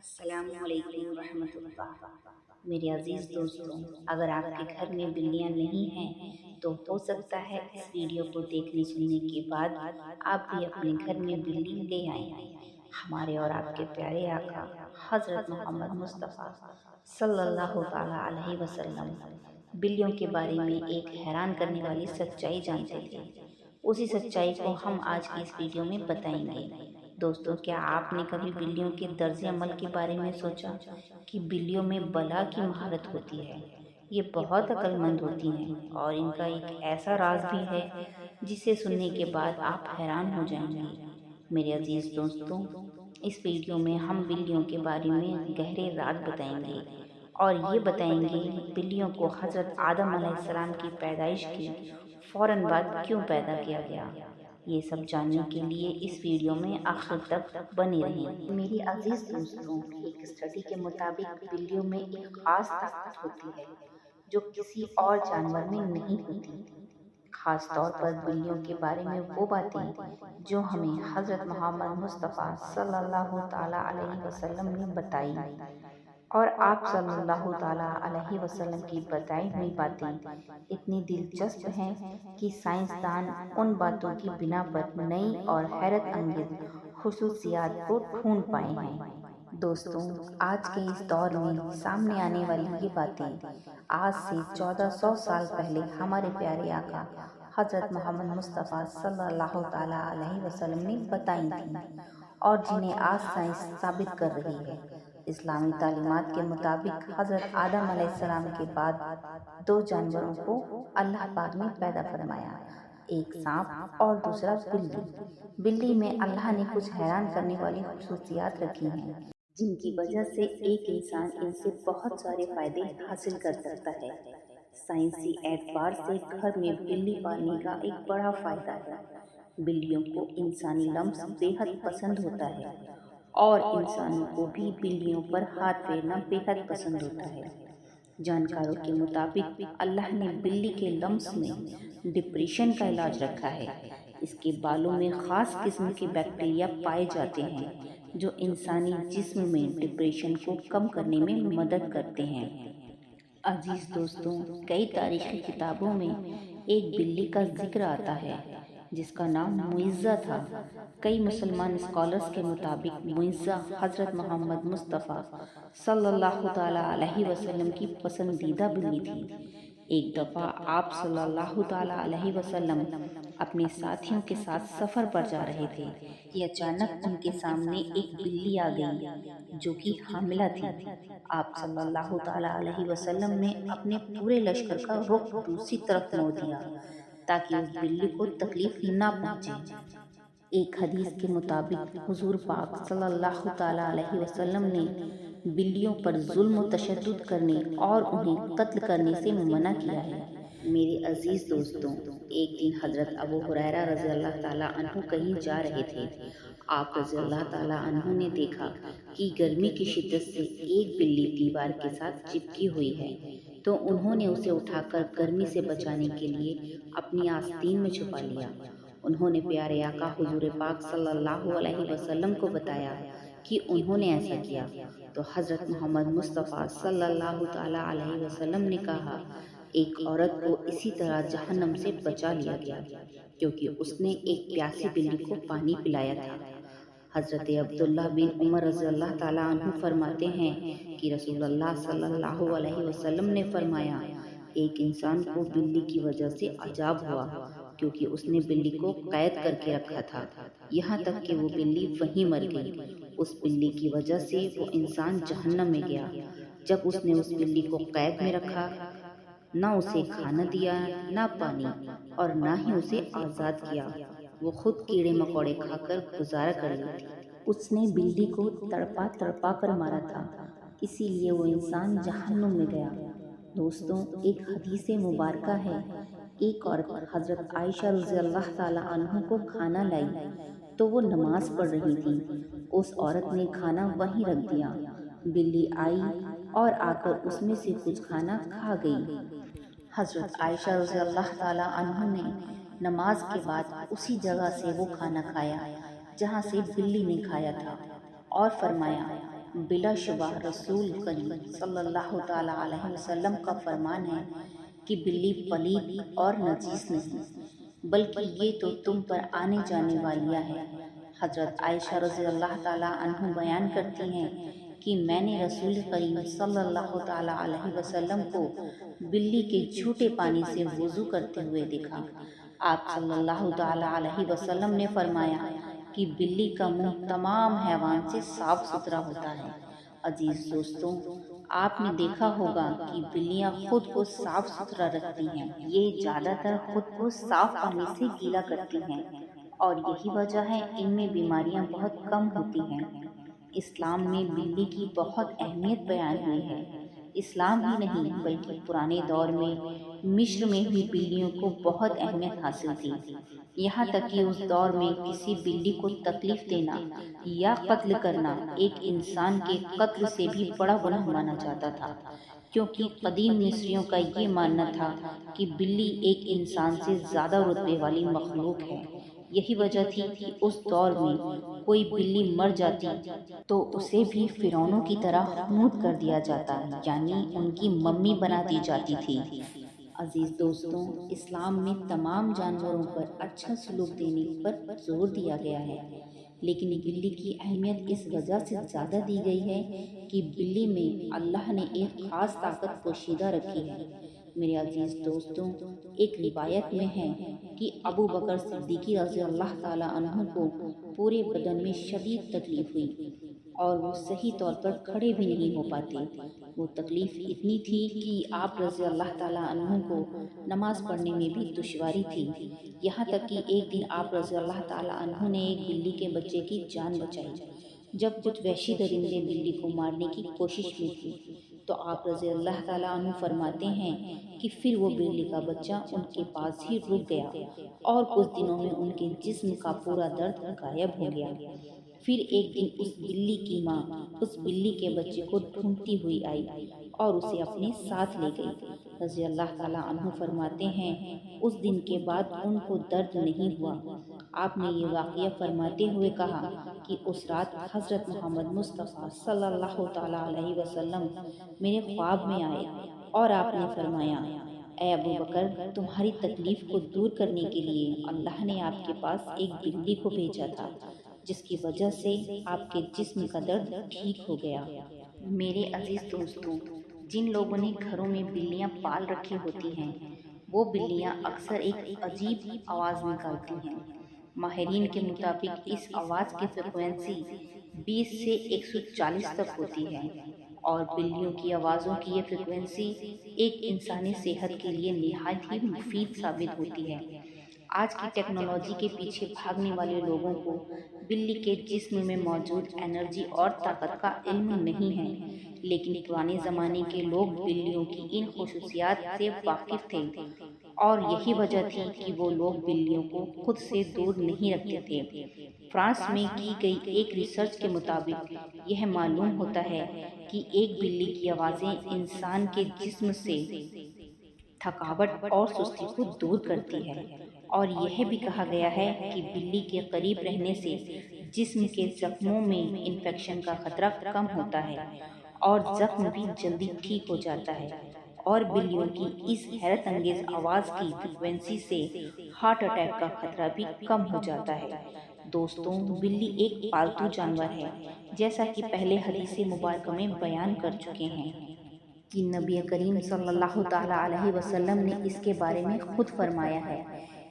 السلام علیکم ورحمۃ اللہ۔ میرے عزیز دوستوں، اگر آپ کے گھر میں بلیاں نہیں ہیں تو ہو سکتا ہے اس ویڈیو کو دیکھنے سننے کے بعد آپ بھی اپنے گھر میں بلی لے آئیں۔ ہمارے اور آپ کے پیارے آقا حضرت محمد مصطفیٰ صلی اللہ تعالی علیہ وسلم بلیوں کے بارے میں ایک حیران کرنے والی سچائی جانتے تھے۔ اسی سچائی کو ہم آج کی اس ویڈیو میں بتائیں گے۔ دوستو، کیا آپ نے کبھی بلیوں کے طرز عمل کے بارے میں سوچا کہ بلیوں میں بلا کی مہارت ہوتی ہے؟ یہ بہت عقل مند ہوتی ہیں اور ان کا ایک ایسا راز بھی ہے جسے سننے کے بعد آپ حیران ہو جائیں گے۔ میرے عزیز دوستوں، اس ویڈیو میں ہم بلیوں کے بارے میں گہرے راز بتائیں گے اور یہ بتائیں گے بلیوں کو حضرت آدم علیہ السلام کی پیدائش کے فوراً بعد کیوں پیدا کیا گیا۔ یہ سب جاننے کے لیے اس ویڈیو میں آخر تک بنے رہیں۔ میری عزیز دوستوں، ایک اسٹڈی کے مطابق بلیوں میں ایک خاص طاقت ہوتی ہے جو کسی اور جانور میں نہیں ہوتی۔ خاص طور پر بلیوں کے بارے میں وہ باتیں جو ہمیں حضرت محمد مصطفیٰ صلی اللہ تعالی علیہ وسلم نے بتائی، اور آپ صلی اللہ تعالی علیہ وسلم کی بتائی ہوئی باتیں اتنی دلچسپ ہیں کہ سائنسدان ان باتوں کی بنا پر نئی اور حیرت انگیز خصوصیات کو ڈھونڈ پائے ہیں۔ دوستوں، آج کے اس دور میں سامنے آنے والی یہ باتیں آج سے 1400 سال پہلے ہمارے پیارے آقا حضرت محمد مصطفیٰ صلی اللہ تعالی علیہ وسلم نے بتائی تھیں اور جنہیں آج سائنس ثابت کر رہی ہے۔ اسلامی تعلیمات کے مطابق حضرت آدم علیہ السلام کے بعد دو جانوروں کو اللہ پاک نے پیدا فرمایا، ایک سانپ اور دوسرا بلی۔ بلی میں اللہ نے کچھ حیران کرنے والی خصوصیات رکھی ہیں جن کی وجہ سے ایک انسان ان سے بہت سارے فائدے حاصل کر سکتا ہے۔ سائنسی اعتبار سے گھر میں بلی پالنے کا ایک بڑا فائدہ ہے۔ بلیوں کو انسانی لمس بے حد پسند ہوتا ہے اور انسانوں کو بھی بلیوں پر ہاتھ پھیرنا بے حد پسند ہوتا ہے۔ جانکاروں کے مطابق اللہ نے بلی کے لمس میں ڈپریشن کا علاج رکھا ہے۔ اس کے بالوں میں خاص قسم کے بیکٹیریا پائے جاتے ہیں جو انسانی جسم میں ڈپریشن کو کم کرنے میں مدد کرتے ہیں۔ عزیز دوستوں، کئی تاریخی کتابوں میں ایک بلی کا ذکر آتا ہے جس کا نام معزہ تھا۔ کئی مسلمان اسکالرز کے مطابق معزہ حضرت محمد مصطفیٰ صلی اللہ تعالی علیہ وسلم کی پسندیدہ بلی تھی۔ ایک دفعہ آپ صلی اللہ تعالی علیہ وسلم اپنے ساتھیوں کے ساتھ سفر پر جا رہے تھے کہ اچانک ان کے سامنے ایک بلی آ گئی جو کہ حاملہ تھی۔ آپ صلی اللہ تعالی علیہ وسلم نے اپنے پورے لشکر کا رخ دوسری طرف موڑ دیا تاکہ اس بلی کو تکلیف نہ پہنچے۔ ایک حدیث کے مطابق حضور پاک صلی اللہ تعالی علیہ وسلم نے بلیوں پر ظلم و تشدد کرنے اور انہیں قتل کرنے سے منع کیا ہے۔ میرے عزیز دوستوں، ایک دن حضرت ابو ہریرہ رضی اللہ تعالی عنہ کہیں جا رہے تھے۔ آپ رضی اللہ تعالی عنہ نے دیکھا کہ گرمی کی شدت سے ایک بلی دیوار کے ساتھ چپکی ہوئی ہے، تو انہوں نے اسے اٹھا کر گرمی سے بچانے کے لیے اپنی آستین میں چھپا لیا۔ انہوں نے پیارے آقا حضور پاک صلی اللہ علیہ وسلم کو بتایا کہ انہوں نے ایسا کیا، تو حضرت محمد مصطفیٰ صلی اللہ تعالی علیہ وسلم نے کہا، ایک عورت کو اسی طرح جہنم سے بچا لیا گیا کیونکہ اس نے ایک پیاسی بلی کو پانی پلایا تھا۔ حضرت عبداللہ بن عمر رضی اللہ تعالی عنہ فرماتے ہیں کہ رسول اللہ صلی اللہ علیہ وسلم نے فرمایا، ایک انسان کو بلی کی وجہ سے عذاب ہوا کیونکہ اس نے بلی کو قید کر کے رکھا تھا، یہاں تک کہ وہ بلی وہیں مر گئی۔ اس بلی کی وجہ سے وہ انسان جہنم میں گیا۔ جب اس نے اس بلی کو قید میں رکھا، نہ اسے کھانا دیا، نہ پانی، اور نہ ہی اسے آزاد کیا، وہ خود کیڑے مکوڑے کھا کر گزارا کر رہی تھی۔ اس نے بلی کو تڑپا تڑپا کر مارا تھا، اسی لیے وہ انسان جہنم میں گیا۔ دوستوں، ایک حدیث مبارکہ ہے، ایک عورت حضرت عائشہ رضی اللہ تعالی عنہ کو کھانا لائی تو وہ نماز پڑھ رہی تھی۔ اس عورت نے کھانا وہیں رکھ دیا۔ بلی آئی اور آ کر اس میں سے کچھ کھانا کھا گئی۔ حضرت عائشہ رضی اللہ تعالی عنہ نے نماز کے بعد اسی جگہ سے وہ کھانا کھایا جہاں سے بلی نے کھایا تھا اور فرمایا، بلا شبہ رسول کریم صلی اللہ تعالیٰ علیہ وسلم کا فرمان ہے کہ بلی پلید اور نجیس نہیں، بلکہ یہ تو تم پر آنے جانے والیاں ہے۔ حضرت عائشہ رضی اللہ تعالیٰ عنہ بیان کرتی ہیں کہ میں نے رسول کریم صلی اللہ تعالیٰ علیہ وسلم کو بلی کے جھوٹے پانی سے وضو کرتے ہوئے دیکھا۔ آپ صلی اللہ تعالیٰ علیہ وسلم نے فرمایا کہ بلی کا منہ تمام حیوان سے صاف ستھرا ہوتا ہے۔ عزیز دوستوں، آپ نے دیکھا ہوگا کہ بلیاں خود کو صاف ستھرا رکھتی ہیں، یہ زیادہ تر خود کو صاف پانی سے گیلا کرتی ہیں، اور یہی وجہ ہے ان میں بیماریاں بہت کم ہوتی ہیں۔ اسلام میں بلی کی بہت اہمیت بیان ہوئی ہے۔ اسلام ہی نہیں بلکہ پرانے دور میں مصر میں بھی بلیوں کو بہت اہمیت حاصل تھی، یہاں تک کہ اس دور میں کسی بلی کو تکلیف دینا یا قتل کرنا ایک انسان کے قتل سے بھی بڑا گناہ مانا جاتا تھا، کیونکہ قدیم مصریوں کا یہ ماننا تھا کہ بلی ایک انسان سے زیادہ رتبے والی مخلوق ہے۔ یہی وجہ تھی کہ اس دور میں کوئی بلی مر جاتی تو اسے بھی فرعونوں کی طرح خنود کر دیا جاتا، یعنی ان کی ممی بنا دی جاتی تھی۔ عزیز دوستوں، اسلام میں تمام جانوروں پر اچھا سلوک دینے پر زور دیا گیا ہے، لیکن بلی کی اہمیت اس وجہ سے زیادہ دی گئی ہے کہ بلی میں اللہ نے ایک خاص طاقت پوشیدہ رکھی ہے۔ میرے عزیز دوستوں، ایک روایت میں ہے کہ ابو بکر صدیق رضی اللہ تعالیٰ عنہ کو پورے بدن میں شدید تکلیف ہوئی اور وہ صحیح طور پر کھڑے بھی نہیں ہو پاتے۔ وہ تکلیف اتنی تھی کہ آپ رضی اللہ تعالیٰ عنہ کو نماز پڑھنے میں بھی دشواری تھی، یہاں تک کہ ایک دن آپ رضی اللہ تعالیٰ عنہ نے ایک بلی کے بچے کی جان بچائی۔ جب کچھ وحشی درندے بلی کو مارنے کی کوشش میں تھے تو آپ رضی اللہ تعالیٰ عنہ فرماتے ہیں کہ پھر وہ بلی کا بچہ ان کے پاس ہی رک گیا اور کچھ دنوں میں ان کے جسم کا پورا درد غائب ہو گیا۔ پھر ایک دن اس بلی کی ماں اس بلی کے بچے کو ڈھونڈتی ہوئی آئی اور اسے اپنے ساتھ لے گئی۔ رضی اللہ تعالیٰ عنہ فرماتے ہیں اس دن کے بعد ان کو درد نہیں ہوا۔ آپ نے یہ واقعہ فرماتے ہوئے کہا کہ اس رات حضرت محمد مصطفیٰ صلی اللہ تعالیٰ علیہ وسلم میرے خواب میں آئے اور آپ نے فرمایا، اے ابو بکر، تمہاری تکلیف کو دور کرنے کے لیے اللہ نے آپ کے پاس ایک بلی کو بھیجا تھا جس کی وجہ سے آپ کے جسم کا درد ٹھیک ہو گیا۔ میرے عزیز دوستوں، جن لوگوں نے گھروں میں بلیاں پال رکھی ہوتی ہیں وہ بلیاں اکثر ایک عجیب آواز نکالتی ہیں۔ ماہرین کے مطابق اس آواز کی فریکوینسی 20 سے 140 تک ہوتی ہے، اور بلیوں کی آوازوں کی یہ فریکوینسی ایک انسانی صحت کے لیے نہایت ہی مفید ثابت ہوتی ہے۔ آج کی ٹیکنالوجی کے پیچھے بھاگنے والے لوگوں کو بلی کے جسم میں موجود انرجی اور طاقت کا علم نہیں ہے، لیکن پرانے زمانے کے لوگ بلیوں کی ان خصوصیات سے واقف تھے، اور یہی وجہ تھی کہ وہ لوگ بلیوں کو خود سے دور نہیں رکھتے تھے۔ فرانس میں کی گئی ایک ریسرچ کے مطابق یہ معلوم ہوتا ہے کہ ایک بلی کی آوازیں انسان کے جسم سے تھکاوٹ اور سستی کو دور کرتی ہے، اور یہ بھی کہا گیا ہے کہ بلی کے قریب رہنے سے جسم کے زخموں میں انفیکشن کا خطرہ کم ہوتا ہے اور زخم بھی جلدی ٹھیک ہو جاتا ہے، اور بلیوں کی اس حیرت انگیز آواز کی فریکوینسی سے ہارٹ اٹیک کا خطرہ بھی کم ہو جاتا ہے۔ دوستوں، بلی ایک پالتو جانور ہے، جیسا کہ پہلے حدیث مبارکہ میں بیان کر چکے ہیں کہ نبی کریم صلی اللہ تعالیٰ علیہ وسلم نے اس کے بارے میں خود فرمایا ہے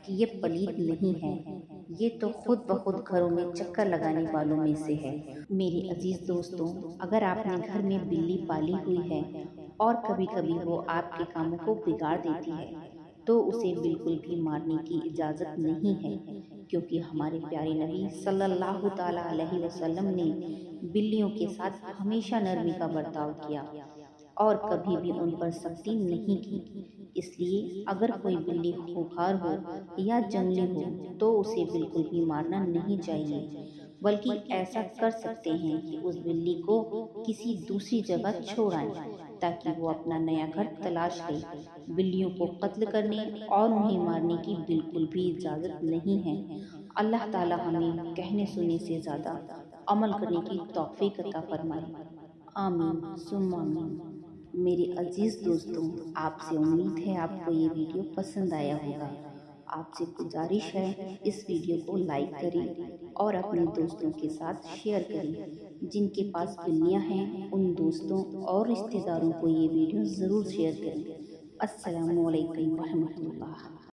کہ یہ پلید نہیں ہے، یہ تو خود بخود گھروں میں چکر لگانے والوں میں سے ہے۔ میرے عزیز دوستوں، اگر آپ نے گھر میں بلی پالی ہوئی ہے اور کبھی کبھی وہ آپ کے کاموں کو بگاڑ دیتی ہے تو اسے بالکل بھی مارنے کی اجازت نہیں ہے، کیونکہ ہمارے پیارے نبی صلی اللہ تعالیٰ علیہ وسلم نے بلیوں کے ساتھ ہمیشہ نرمی کا برتاؤ کیا اور کبھی بھی ان پر سختی نہیں کی۔ اس لیے اگر کوئی بلی خوخار ہو یا جنگلی ہو تو اسے بالکل بھی مارنا نہیں چاہیے، بلکہ ایسا کر سکتے ہیں کہ اس بلی کو کسی دوسری جگہ چھوڑ آئیں تاکہ وہ اپنا نیا گھر تلاش لے۔ بلیوں کو قتل کرنے اور انہیں مارنے کی بالکل بھی اجازت نہیں ہے۔ اللہ تعالی ہمیں کہنے سننے سے زیادہ عمل کرنے کی توفیق عطا فرمائے۔ آمین ثم آمین۔ میرے عزیز دوستوں، آپ سے امید ہے آپ کو یہ ویڈیو پسند آیا ہوگا۔ آپ سے گزارش ہے اس ویڈیو کو لائک کریں اور اپنے دوستوں کے ساتھ شیئر کریں۔ جن کے پاس بلیاں ہیں ان دوستوں اور رشتہ داروں کو یہ ویڈیو ضرور شیئر کریں۔ السلام علیکم ورحمۃ اللہ۔